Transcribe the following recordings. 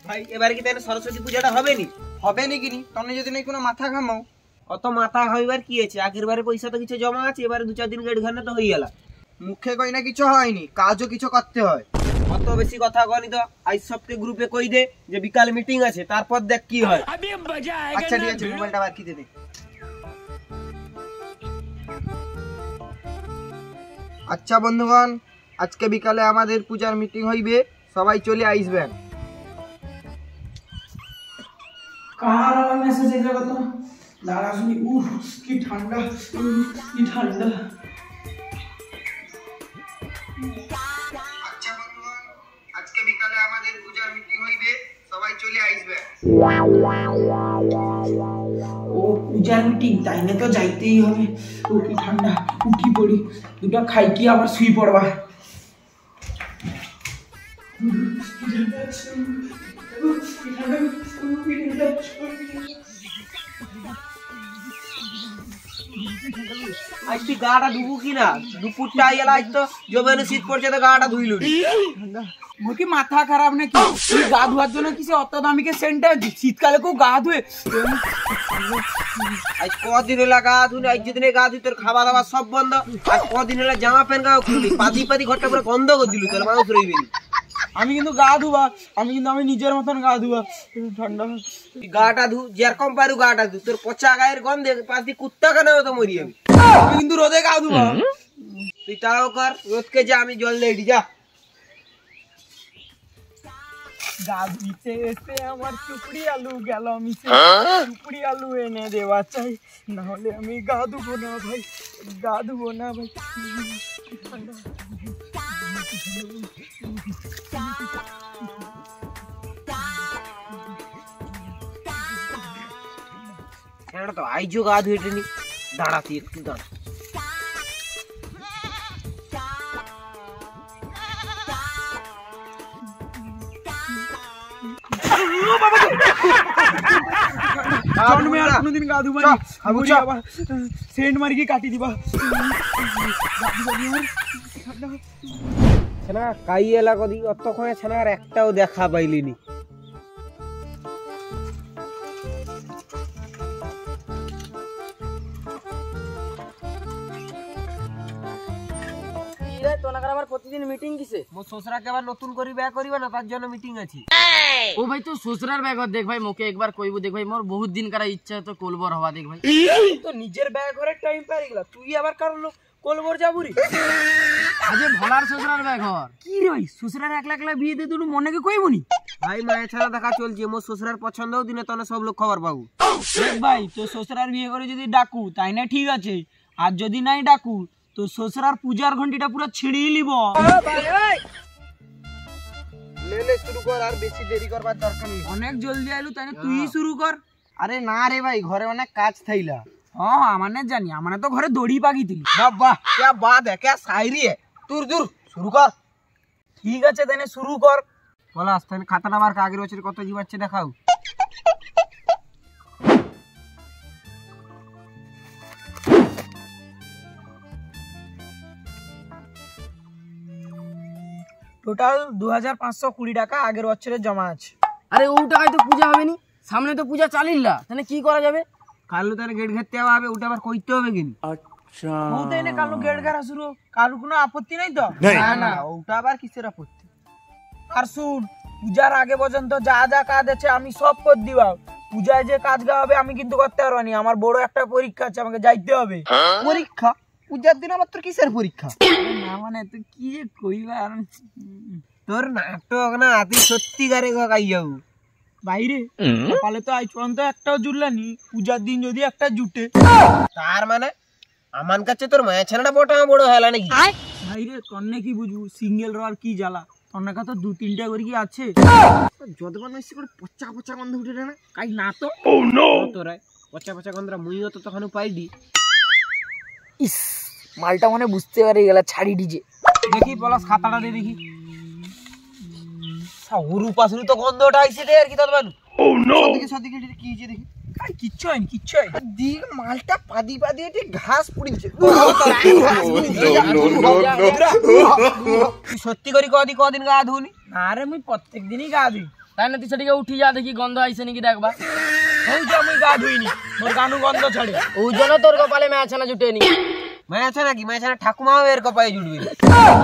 ভাই এবারে কি তাহলে সরস্বতী পূজাটা হবে নি? হবে নাকি নি? তনে যদি নাই কোনো মাথা ঘামাও। অত মাথা হইবার কি আছে? আগের বারে পয়সা তো কিছু জমা আছে, এবারে 2-4 দিন গেট ঘানে তো হয়ে গেল। মুখে কই না কিছু হয়নি, কাজও কিছু করতে হয়। অত বেশি কথা কনি তো, আজ সবকে গ্রুপে কই দে যে বিকাল মিটিং আছে, তারপর দেখ কি হয়। আচ্ছা ঠিক আছে, মোবাইলটা বার কি দে। আচ্ছা বন্ধুগণ, আজকে বিকালে আমাদের পূজার মিটিং হইবে, সবাই চলে আসবেন। কার মেসেজ এলো কত দাঁড়া শুনি। কি ঠান্ডা, কি ঠান্ডা। আচ্ছা বন্ধুগণ, আজকে বিকালে আমাদের পূজার মিটিং হইবে, সবাই চলে আসবেন। ও পূজার মিটিং, তাই না তো যাইতেই হবে। ও কি ঠান্ডা, উঠি পড়ি, দুটো খাই কি আবার শুই পড়বা। আজ তুই গাটা ধুবু কিনা? দুপুরটা আইলা, আজ তো জমেনে শীত পড়ছে তো গাটা ধুইল। মোর কি মাথা খারাপ নাকি? তুই গা ধোয়ার জন্য কিসে অত দামিকে সেন্টার? শীতকালে কেউ গা ধুয়ে? আজ কদিন হলো গা ধুনি, আজ যদি গা ধুই তোর খাওয়া দাওয়া সব বন্ধ। আর কদিন হলো জামা প্যান্ট গাও খুলি, পাতি পাতি ঘরটা পুরো বন্ধ করে দিল, তোর মানুষ রইবি। আমি কিন্তু গা ধুবা, আমি নিজের মতন গা ধুবা। ঠান্ডা গাটা ধু, যেরকম পারু গাটা ধু, তোর পচা গায়ের গন্ধে পাশ দিয়ে কুত্তা কেন তো মরি আমি। আমি কিন্তু রোদে গা ধুবা। তুই তাও কর, রোদকে যা, আমি জল লেডি যা। গা ধুইতে এসে আমার চুপড়ি আলু গেল মিশে, চুপড়ি আলু এনে দেওয়া চাই, না হলে আমি গা ধুবো না ভাই, গা ধুবো না ভাই। এটা তো আইজো গা ধুয়ে নি, দাঁড়াতি একটু দাঁড়া। কোনদিন গা ধুবা সেন্ট মারি কাটি দিবা। কাই এলাকা দিকে অতক্ষণে ছানার একটাও দেখা পাইলিনি। প্রতিদিন মিটিং কিসে? মোর শ্বশুরাকে আবার নতুন করে বিয়া করিবে না, তার জন্য মিটিং আছে। ও ভাই তো শ্বশুরার ব্যাগ দেখ ভাই, মোকে একবার কইব দেখ ভাই, মোর বহুত দিন কারা ইচ্ছা তো কোলবর হওয়া দেখ ভাই। তো নিজের ব্যাগ ঘরে টাইম পাই গেল, তুই আবার কারণ কোলবর যাবুরি। আজ ভোলার শ্বশুরার ব্যাগ ঘর কি রে ভাই, শ্বশুরার একলা একলা বিয়ে দিয়ে তুই মনে কে কইবনি? ভাই মায়ের ছাড়া দেখা চলছে, মোর শ্বশুরার পছন্দও দিনে তনে সব লোক খবর পাবো। দেখ ভাই, তো শ্বশুরার বিয়ে করে যদি ডাকু তাই না ঠিক আছে, আর যদি নাই ডাকু তো শ্বশুরার পূজার ঘন্টিটা পুরো ছিড়িয়ে লিব। লে শুরু কর, আর বেশি দেরি করবার দরকার নেই। অনেক জলদি আইলু, তাই না তুই শুরু কর। আরে না রে ভাই, ঘরে অনেক কাজ থাইলা। হ্যাঁ আমানে জানি, আমানে তো ঘরে দড়ি পাকি দিলি। বাহ, क्या बात है, क्या शायरी है। दूर শুরু কর। ঠিক আছে তাই না শুরু কর। বলা আসতে খাতাটা মার, আগের বছর কত জীবাচ্ছে দেখাও। টোটাল 2520 টাকা আগের বছরের জমা আছে। আরে ও টাকায় তো পূজা হবে নি, সামনে তো পূজা চালিল্লা, তাহলে কি করা যাবে? কালু তার গেট ঘেরতে হবে, ওটা আবার কইতে হবে কিন্তু। ও তাই না কালু গেট ঘেরা শুরু, কালু কোনো আপত্তি নাই তো? না না, ওটা আবার কিসের আপত্তি। আর শুন, পূজার আগে পর্যন্ত যা যা কাজ আছে আমি সব করে দিবা। পূজায় যে কাজ গা হবে আমি কিন্তু করতে পারবো না, আমার বড় একটা পরীক্ষা আছে, আমাকে যাইতে হবে। পরীক্ষা? পূজার দিন আমার তোর কিসের পরীক্ষা? না মানে তুই কি যে কইবা, তোর নাটক না, তুই সত্যিকারে গাই যাবো বাইরে। কপালে তো আজ পর্যন্ত একটাও জুটলানি, পূজার দিন যদি একটা জুটে। তার মানে আমার কাছে তোর মায়ের ছেলেটা বড় হলো নাকি? বাইরে তন্নে কি বুঝবো, সিঙ্গেল রোয়ার কি জ্বালা। তন্নে তো 2-3টা করে কি আছে, যতবার নইছে করে পচা গন্ধ উঠে না কাই না তো। তোরা পচা গন্ধরা মুইও তো তখন পাইডি। ইস, মালটা মনে বুঝতে পারে গেল, ছাড়ি ডিজে। দেখি পলাশ খাতাটা দিয়ে দেখি। হুরু পাশরু তো গন্ধটা আইছে রে, আর কি তোর বানু। সদিকে কি হইছে দেখি। কিচ্ছু হয়নি, কিচ্ছু হয়নি। দিক মালটা পাদি এটি ঘাস পুড়িছে। তুই সত্যি করি কদিন গা ধুনি? আরে মুই প্রত্যেক দিনই গা দিই। তাই না তুই সেটিকে উঠি যা দেখি গন্ধ আইছে নাকি দেখবা। ওই যে আমি গা ধুইনি মোর গানু গন্ধ ছাড়ে। ওই জন্য তোর কপালে ম্যাচ না জুটে নি। মাছ নাকি মাছ না ঠাকুমাও এর কপালে জুটবে।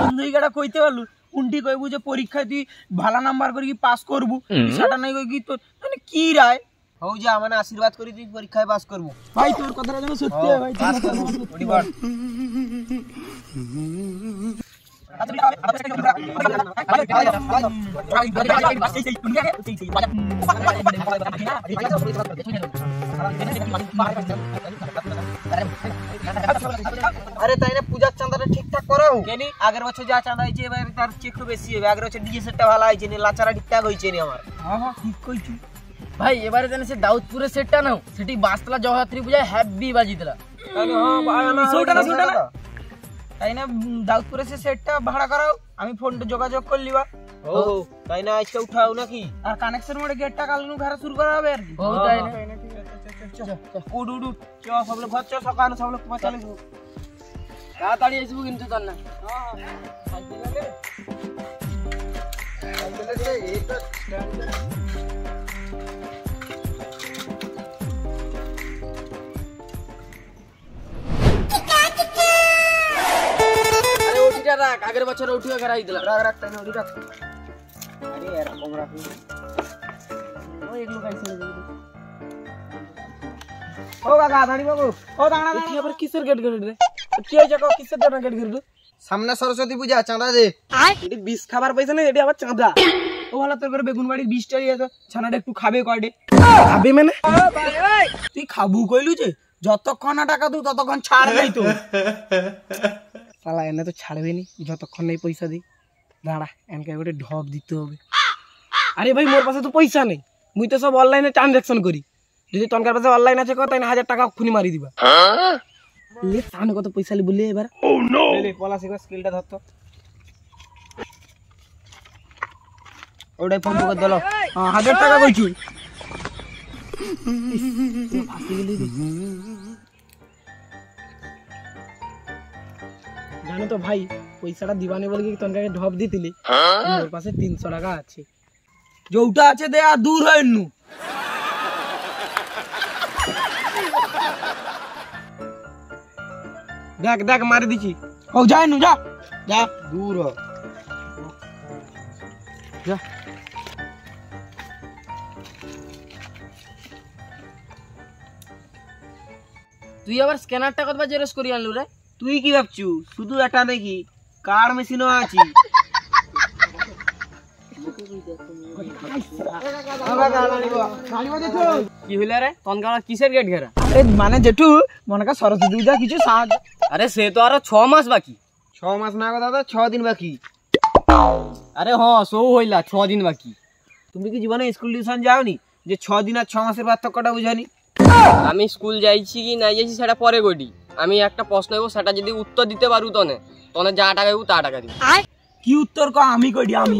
বন্ধু এইটা কইতে পারলু উন্টি কইবু যে পরীক্ষায় তুই ভালো নাম্বার করে কি পাস করবু, সেটা নাই কই কি তোর মানে কি রায়। হউ যা মানে আশীর্বাদ করি তুই পরীক্ষায় পাস করবো। ভাই তোর কথাটা যেন সত্যি হয় ভাই। পাস করবো ওডি বল। আরে তাই না পূজার চাঁদাটা ঠিকঠাক করো কেনি? আগের বছর যা চাঁদা হয়েছে এবার তার চেয়ে একটু বেশি হবে। আগের বছর ডিজে সেটটা ভালো হয়েছে নি, লাচারা ঠিকঠাক হয়েছে নি আমার। হ্যাঁ হ্যাঁ ঠিক কইছি ভাই এবারে জানিস দাউদপুরের সেটটা নাও, সেটি বাসতলা জগদ্ধাত্রী পূজায় হেভি বাজিতলা। তাই না দাউদপুরে সে সেটটা ভাড়া করাও, আমি ফোনটা যোগাযোগ করলিবা। ও তাই না আজকে উঠাও নাকি? আর কানেকশন মোড়ে গেটটা কালনু ঘরে শুরু করা হবে আর কি। ও তাই না উড উড উড চ সব লোক ঘর চ সকাল সব লোক পৌঁছালে তাড়াতাড়ি আসবো কিন্তু তোর না। আরে ওটিটা রাখ, আগের বছর ওটিও করাই দিলাম। রাখ রাখ তাই না ওডি রাখ। আরে এরকম রাখি ওই এগুলো খাইছে না। ও কাকা দাঁড়ি বাবু। ও দাঁড়া এটি আবার কিসের গেট গেট রে? কি হয়েছে কো কিসের জন্য গেট গেট? সামনে সরস্বতী পূজা, চাঁদা দে। এটি বিষ খাবার পয়সা নেই, এটি আবার চাঁদা। ও ভালো তোর করে বেগুন বাড়ির বিষটাই আছে, ছানাটা একটু খাবে কয়ডে। খাবে মানে তুই খাবু কইলু যে যতক্ষণ না টাকা দু ততক্ষণ ছাড় নাই তো। শালা এনে তো ছাড়বে নি যতক্ষণ নাই পয়সা দিই। দাঁড়া এনকে গোটে ঢপ দিতে হবে। আরে ভাই মোর কাছে তো পয়সা নেই, মুই তো সব অনলাইনে ট্রানজাকশন করি। যদি তনকার কাছে অনলাইন আছে কত 1000 টাকা খুনি মারি দিবা। লে সামনে কত পয়সা লি বলে এবার। ও নো লে পলাশি কো স্কিলটা ধরতো। ওটাই ফোন করে দিলো। হ্যাঁ 1000 টাকা কইছু। জানো তো ভাই পয়সাটা দিবানে বলে কি তনকাকে ঢপ দিতিলি, ওর পাশে 300 টাকা আছে। যৌটা আছে দে আর দূর হয় নু। দেখ দেখ মারি দিছি। ও যাই নু যা যা দূর হ। যা। তুই আবার স্ক্যানারটা কতবার জেরক্স করি আনলু রে? তুই কি ভাবছু শুধু এটা নাকি কার্ড মেশিনও আছে। কি হইলা রে? তনকার কিসের গেট ঘেরা? আরে মানে জেঠু মনে কর সরস্বতী পূজা কিছু সাহায্য। আরে সে তো আরো 6 মাস বাকি। 6 মাস না কথা দাদা 6 দিন বাকি। আরে হ্যাঁ সৌ হইলা 6 দিন বাকি। তুমি কি জীবনে স্কুল টিউশন যাওনি যে 6 দিন আর 6 মাসের পার্থক্যটা বুঝানি? আমি স্কুল যাইছি কি না যাইছি সেটা পরে গডি। আমি একটা প্রশ্ন দেবো, সেটা যদি উত্তর দিতে পারু তনে তনে যা টাকা দেবো তা টাকা দিব। কি উত্তর ক আমি কইডি আমি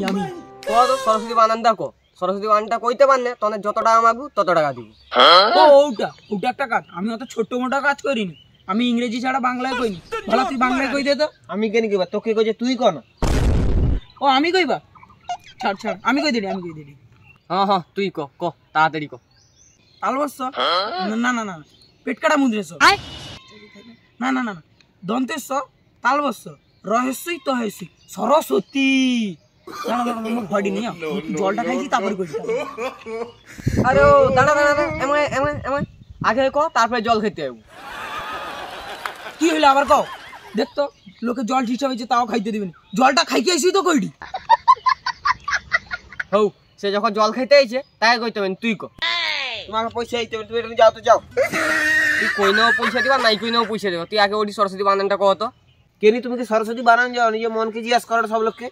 কত সরস্বতী বানানটা কো, সরস্বতী বানানটা কইতে পারলে তনে যত টাকা মাগবো তত টাকা দিব। ও ওটা ওটা একটা কাজ। আমি অত ছোট মোটা কাজ করিনি, আমি ইংরেজি ছাড়া বাংলায় কইনি। ভালো তুই বাংলায় কই দে তো। আমি কেন কইবা তোকে কই যে তুই কোন? ও আমি কইবা ছাড় ছাড় আমি কই দিডি হ্যাঁ হ্যাঁ তুই ক ক তাড়াতাড়ি ক। তালবস্য না না না পেট কাটা মুদ্রেশ না না না না দন্তেশ তালবস্য রহস্যই তো হয়েছি সরস্বতী। ঘড়ি নিয়ে জলটা খাইছি তারপরে কই। আরে ও দাঁড়া দাঁড়া দাঁড়া এমন এমন এমন আগে ক তারপরে জল খেতে আইবো। কি হইলো আবার কও দেখ তো, লোকে জল ঠিক হয়েছে তাও খাইতে দিবেন, জলটা খাইকে আইছি তো কইডি। হউ সে যখন জল খাইতে আইছে তাই কইতে হবে তুই ক। তোমাকে পয়সা দিতে হবে, তুমি এটা যাও তো যাও। তুই কইনাও পয়সা দিবা নাই কইনাও পয়সা দিবা। তুই আগে ওটি সরস্বতী বানানটা কও তো। কেনি তুমি কি সরস্বতী বানান যাও নিজে মনকে জিজ্ঞাসা করো সব লোককে?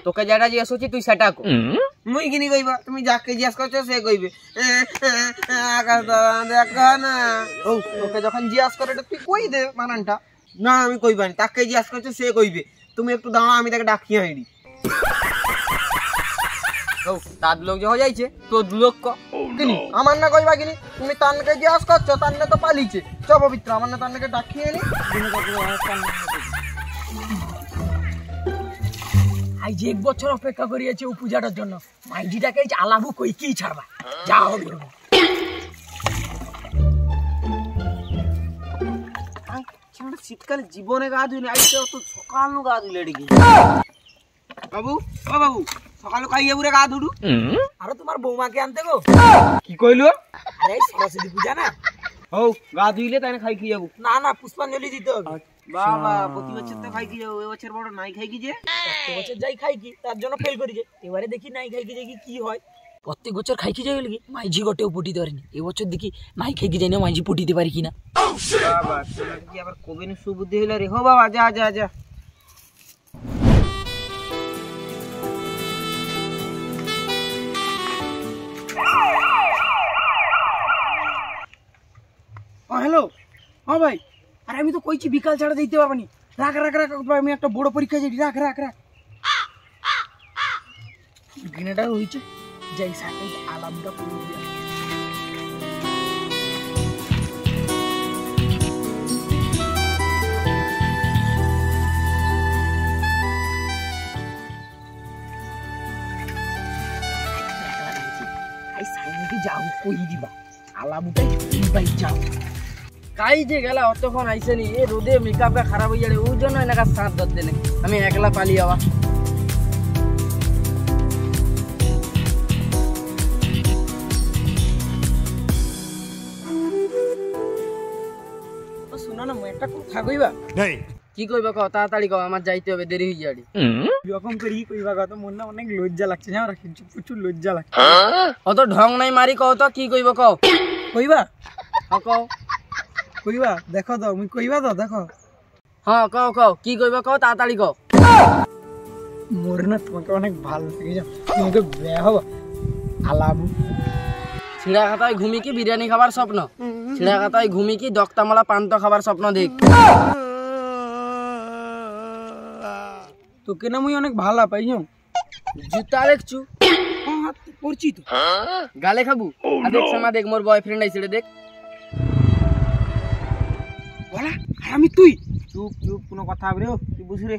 তোকে যেটা জিজ্ঞাসা করছি তুই সেটা কো। মুই কিনি কইবা, তুমি যাকে জিজ্ঞাসা করছো সে কইবে আকাশ দেখা না। ও তোকে যখন জিজ্ঞাসা করে তুই কই দে বানানটা। না আমি কইবানি, তাকে জিজ্ঞাসা করছো সে কইবে। তুমি একটু দাঁড়াও আমি তাকে ডাকিয়ে আইডি। ও তার লোক যখন যাইছে তো দু লোক ক। কিনি আমার না কইবা কিনি, তুমি তানকে জিজ্ঞাসা করছো, তাননে তো পালিছে। চ পবিত্র আমার না তানকে ডাকিয়ে নি। আজ 1 বছর অপেক্ষা করিয়েছে ও পূজাটার জন্য। মাইজিটাকে আলাবু কই কি ছাড়বা, যা হবে হবে। শীতকালে জীবনে গা ধুইনি, আজকে অত সকাল গা ধুইলে এদিকে। বাবু ও বাবু, সকালে খাইয়ে পুরে গা ধুডু। আরে তোমার বৌমাকে আনতে গো। কি কইলো? আরে সরস্বতী পূজা না। ও গা ধুইলে তাই খাই কি যাবো? না না, পুষ্পাঞ্জলি দিতে হবে। বাবা প্রতি বছর তো খাই কি যাবো, এ বছর বড় নাই খাই কি যে? প্রত্যেক বছর যাই খাই কি, তার জন্য ফেল করি যে। এবারে দেখি নাই খাই কি যাই কি হয়। প্রত্যেক বছর খাই কি যাই বলি মাইজি গোটেও পটিতে পারিনি, এবছর দেখি নাই খাই কি যাই না মাইজি পটিতে পারি কিনা। বাবা তোরা কি আবার কবে না সুবুদ্ধি হইলো রে? হো বাবা যা যা যা। হ্যালো, হ্যাঁ ভাই। আরে আমি তো কইছি বিকাল ছাড়া দিতে পারবানি। রাখ রাখ রাখ, আমি একটা বড় পরীক্ষা যাই। রাখ রাখ রাখ। ঘৃণাটা হয়েছে, যাই সাথে আলামটা পুরো দিয়ে। যাও কই দিবা আলামটাই ভাই যাও। কাই যে গেলা অতক্ষণ আইসেনি, এ রোদে মেকআপটা খারাপ হয়ে যাবে, ওই জন্য এনাকা সাথ ধরতে নেই, আমি একলা পালিয়ে যাওয়া। শোনা না, একটা কথা কইবা। কি কইবা কও, তাড়াতাড়ি কও, আমার যাইতে হবে, দেরি হয়ে যাবে। এরকম করি কইবা কথা, মন না অনেক লজ্জা লাগছে, জানো রাখি প্রচুর লজ্জা লাগছে। অত ঢং নাই মারি কও তো, কি কইবা কও। কইবা হ্যাঁ কও। কইবা দেখো তো, মুই কইবা তো দেখো। হ্যাঁ কও কও, কি কইবা কও, তাড়াতাড়ি কও। মোর না তোমাকে অনেক ভালো লাগে, জানো তোমাকে বিয়ে হবো আলাবু। ছিঁড়া খাতায় ঘুমি কি বিরিয়ানি খাবার স্বপ্ন, ছিঁড়া খাতায় ঘুমি কি দক্তামালা পান্ত খাবার স্বপ্ন দেখ। তোকে না মুই অনেক ভালো পাই, জানো। জুতা দেখছু? হ্যাঁ করছি তো। গালে খাবু? আর দেখ সমা দেখ, মোর বয়ফ্রেন্ড আইছে রে, দেখ। বলা আর আমি তুই চুপ চুপ, কোনো কথা হবে রে, তুই বুঝি রে।